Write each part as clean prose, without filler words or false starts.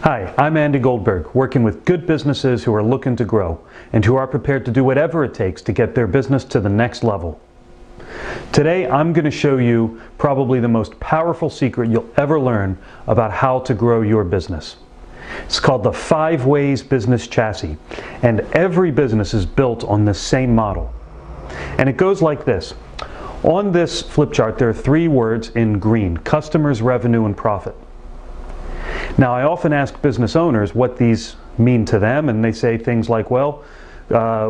Hi, I'm Andy Goldberg, working with good businesses who are looking to grow and who are prepared to do whatever it takes to get their business to the next level. Today, I'm going to show you probably the most powerful secret you'll ever learn about how to grow your business. It's called the 5 Ways Business Chassis, and every business is built on the same model. And it goes like this. On this flip chart, there are 3 words in green: customers, revenue, and profit. Now, I often ask business owners what these mean to them, and they say things like, well,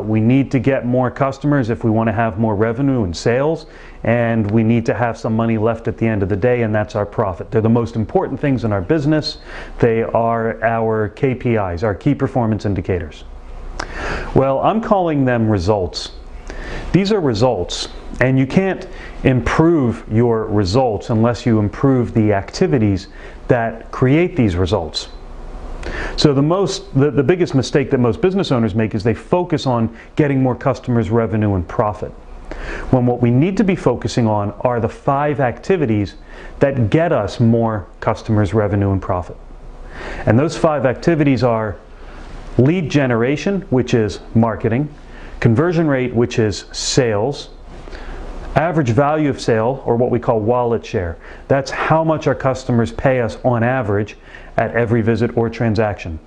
we need to get more customers if we want to have more revenue and sales, and we need to have some money left at the end of the day, and that's our profit. They're the most important things in our business. They are our KPIs, our key performance indicators. Well, I'm calling them results. These are results, and you can't improve your results unless you improve the activities that create these results. So the biggest mistake that most business owners make is they focus on getting more customers, revenue, and profit, when what we need to be focusing on are the 5 activities that get us more customers, revenue, and profit. And those 5 activities are lead generation, which is marketing; conversion rate, which is sales; average value of sale, or what we call wallet share. That's how much our customers pay us on average at every visit or transaction.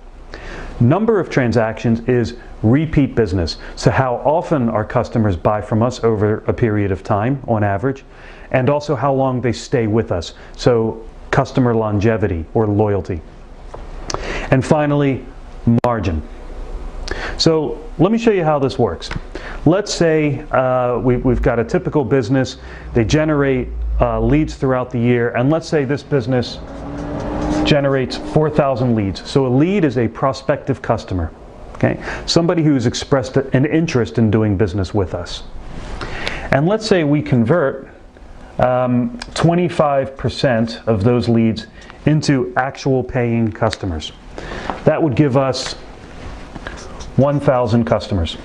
Number of transactions is repeat business. So how often our customers buy from us over a period of time on average, and also how long they stay with us. So customer longevity or loyalty. And finally, margin. So let me show you how this works. Let's say we've got a typical business. They generate leads throughout the year, and let's say this business generates 4,000 leads. So a lead is a prospective customer, okay? Somebody who's expressed an interest in doing business with us. And let's say we convert 25% of those leads into actual paying customers. That would give us 1,000 customers.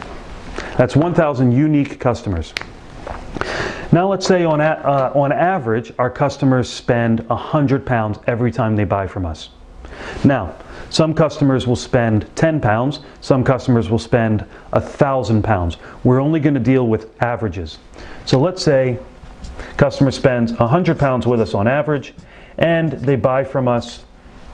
That's 1,000 unique customers. Now let's say on average our customers spend £100 every time they buy from us. Now, some customers will spend £10, some customers will spend £1,000. We're only going to deal with averages. So let's say customer spends £100 with us on average, and they buy from us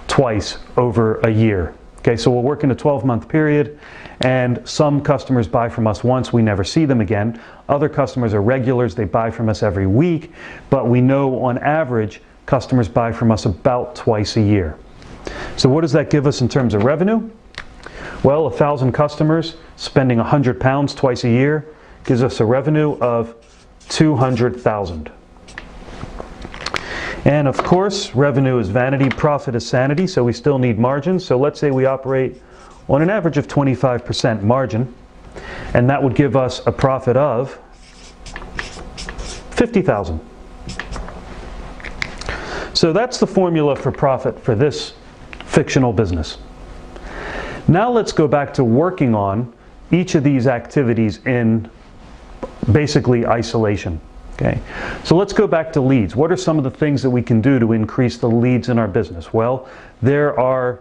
twice over a year. Okay, so we'll work in a 12-month period, and some customers buy from us once, we never see them again. Other customers are regulars, they buy from us every week, but we know on average customers buy from us about twice a year. So what does that give us in terms of revenue? Well, 1,000 customers spending £100 twice a year gives us a revenue of 200,000. And of course, revenue is vanity, profit is sanity, so we still need margins. So let's say we operate on an average of 25% margin, and that would give us a profit of 50,000. So that's the formula for profit for this fictional business. Now let's go back to working on each of these activities in basically isolation. Okay, so let's go back to leads. What are some of the things that we can do to increase the leads in our business? Well, there are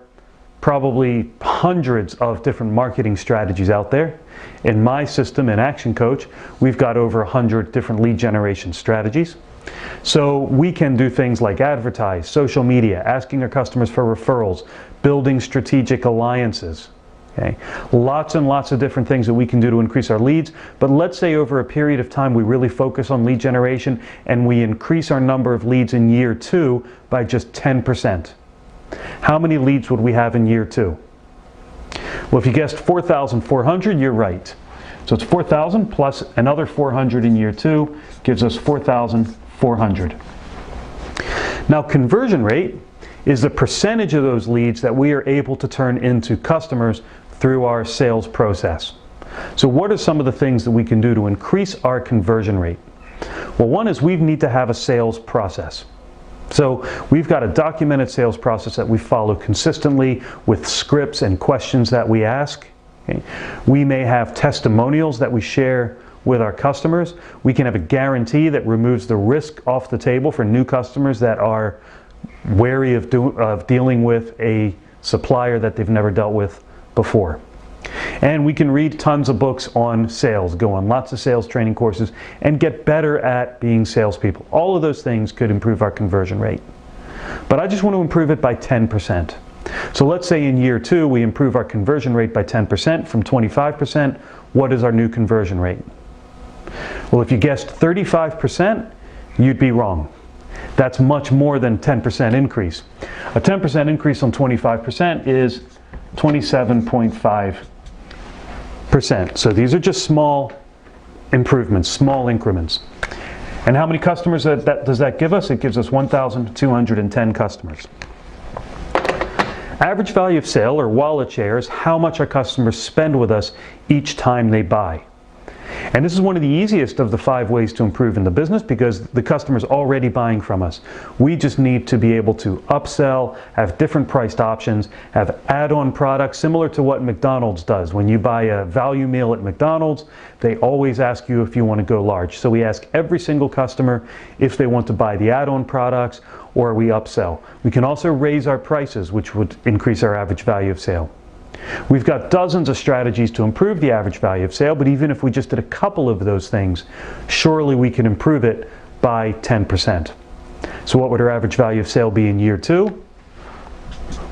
probably hundreds of different marketing strategies out there. In my system, in Action Coach, we've got over 100 different lead generation strategies. So we can do things like advertise, social media, asking our customers for referrals, building strategic alliances. Okay. Lots and lots of different things that we can do to increase our leads, but let's say over a period of time we really focus on lead generation and we increase our number of leads in year 2 by just 10%. How many leads would we have in year 2? Well, if you guessed 4,400, you're right. So it's 4,000 plus another 400 in year 2 gives us 4,400. Now, conversion rate is the percentage of those leads that we are able to turn into customers through our sales process. So what are some of the things that we can do to increase our conversion rate? Well, one is we need to have a sales process. So we've got a documented sales process that we follow consistently with scripts and questions that we ask. Okay. We may have testimonials that we share with our customers. We can have a guarantee that removes the risk off the table for new customers that are wary of dealing with a supplier that they've never dealt with before. And we can read tons of books on sales, go on lots of sales training courses, and get better at being salespeople. All of those things could improve our conversion rate. But I just want to improve it by 10%. So let's say in year 2 we improve our conversion rate by 10% from 25%. What is our new conversion rate? Well, if you guessed 35%, you'd be wrong. That's much more than 10% increase. A 10% increase on 25% is 27.5%. So these are just small improvements, small increments. And how many customers does that give us? It gives us 1,210 customers. Average value of sale, or wallet share, is how much our customers spend with us each time they buy. And this is one of the easiest of the 5 ways to improve in the business because the customer's already buying from us. We just need to be able to upsell, have different priced options, have add-on products similar to what McDonald's does. When you buy a value meal at McDonald's, they always ask you if you want to go large. So we ask every single customer if they want to buy the add-on products or we upsell. We can also raise our prices, which would increase our average value of sale. We've got dozens of strategies to improve the average value of sale, but even if we just did a couple of those things, surely we can improve it by 10%. So what would our average value of sale be in year 2?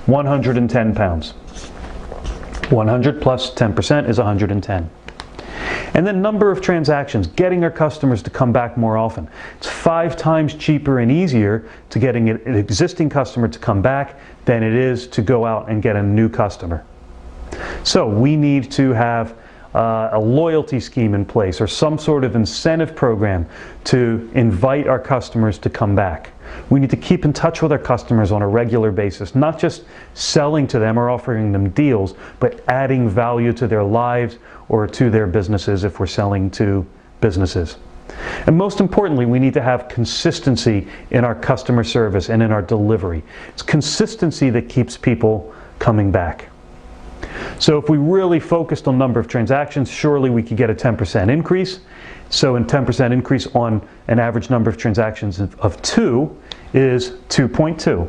110 pounds. 100 plus 10% is 110. And then number of transactions, getting our customers to come back more often. It's 5 times cheaper and easier to getting an existing customer to come back than it is to go out and get a new customer. So we need to have a loyalty scheme in place or some sort of incentive program to invite our customers to come back. We need to keep in touch with our customers on a regular basis, not just selling to them or offering them deals, but adding value to their lives or to their businesses if we're selling to businesses. And most importantly, we need to have consistency in our customer service and in our delivery. It's consistency that keeps people coming back. So if we really focused on number of transactions, surely we could get a 10% increase. So a 10% increase on an average number of transactions of 2 is 2.2.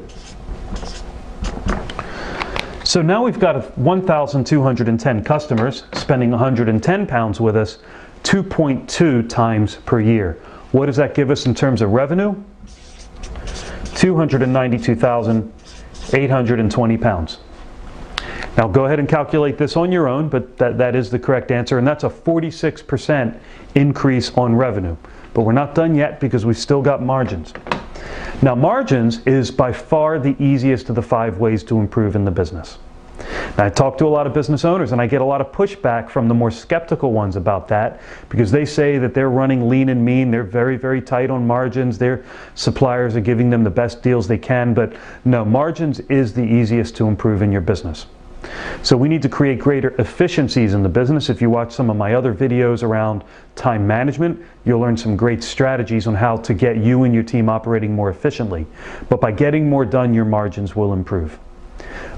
So now we've got 1,210 customers spending 110 pounds with us 2.2 times per year. What does that give us in terms of revenue? 292,820 pounds. Now go ahead and calculate this on your own, but that is the correct answer, and that's a 46% increase on revenue. But we're not done yet because we've still got margins. Now margins is by far the easiest of the 5 ways to improve in the business. Now, I talk to a lot of business owners and I get a lot of pushback from the more skeptical ones about that because they say that they're running lean and mean, they're very, very tight on margins, their suppliers are giving them the best deals they can, but no, margins is the easiest to improve in your business. So we need to create greater efficiencies in the business. If you watch some of my other videos around time management, you'll learn some great strategies on how to get you and your team operating more efficiently. But by getting more done, your margins will improve.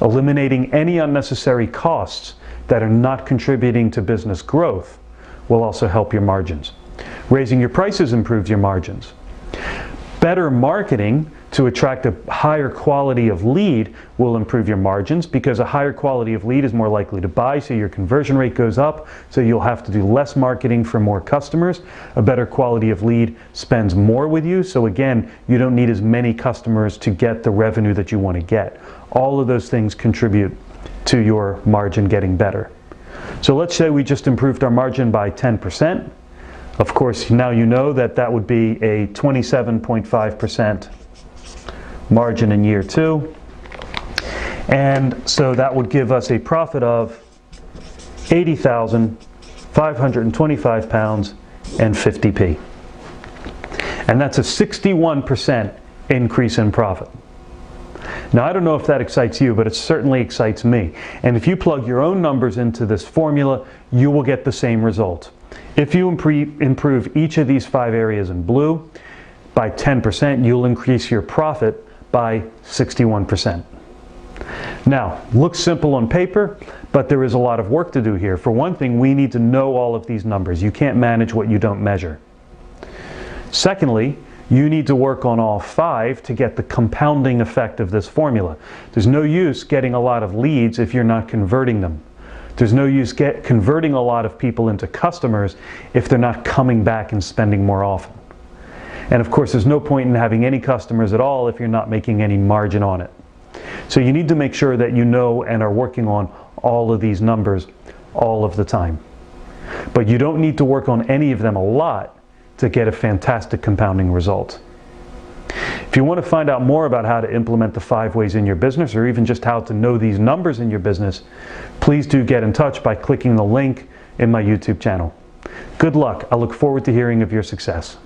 Eliminating any unnecessary costs that are not contributing to business growth will also help your margins. Raising your prices improves your margins. Better marketing to attract a higher quality of lead will improve your margins because a higher quality of lead is more likely to buy, so your conversion rate goes up, so you'll have to do less marketing for more customers. A better quality of lead spends more with you, so again, you don't need as many customers to get the revenue that you want to get. All of those things contribute to your margin getting better. So let's say we just improved our margin by 10%. Of course, now you know that that would be a 27.5% margin in year 2. And so that would give us a profit of 80,525 pounds and 50p. And that's a 61% increase in profit. Now, I don't know if that excites you, but it certainly excites me. And if you plug your own numbers into this formula, you will get the same result. If you improve each of these 5 areas in blue by 10%, you'll increase your profit by 61%. Now, looks simple on paper, but there is a lot of work to do here. For one thing, we need to know all of these numbers. You can't manage what you don't measure. Secondly, You need to work on all 5 to get the compounding effect of this formula. There's no use getting a lot of leads if you're not converting them. There's no use converting a lot of people into customers if they're not coming back and spending more often. And of course, there's no point in having any customers at all if you're not making any margin on it. So you need to make sure that you know and are working on all of these numbers all of the time. But you don't need to work on any of them a lot to get a fantastic compounding result. If you want to find out more about how to implement the 5 ways in your business, or even just how to know these numbers in your business, please do get in touch by clicking the link in my YouTube channel. Good luck. I look forward to hearing of your success.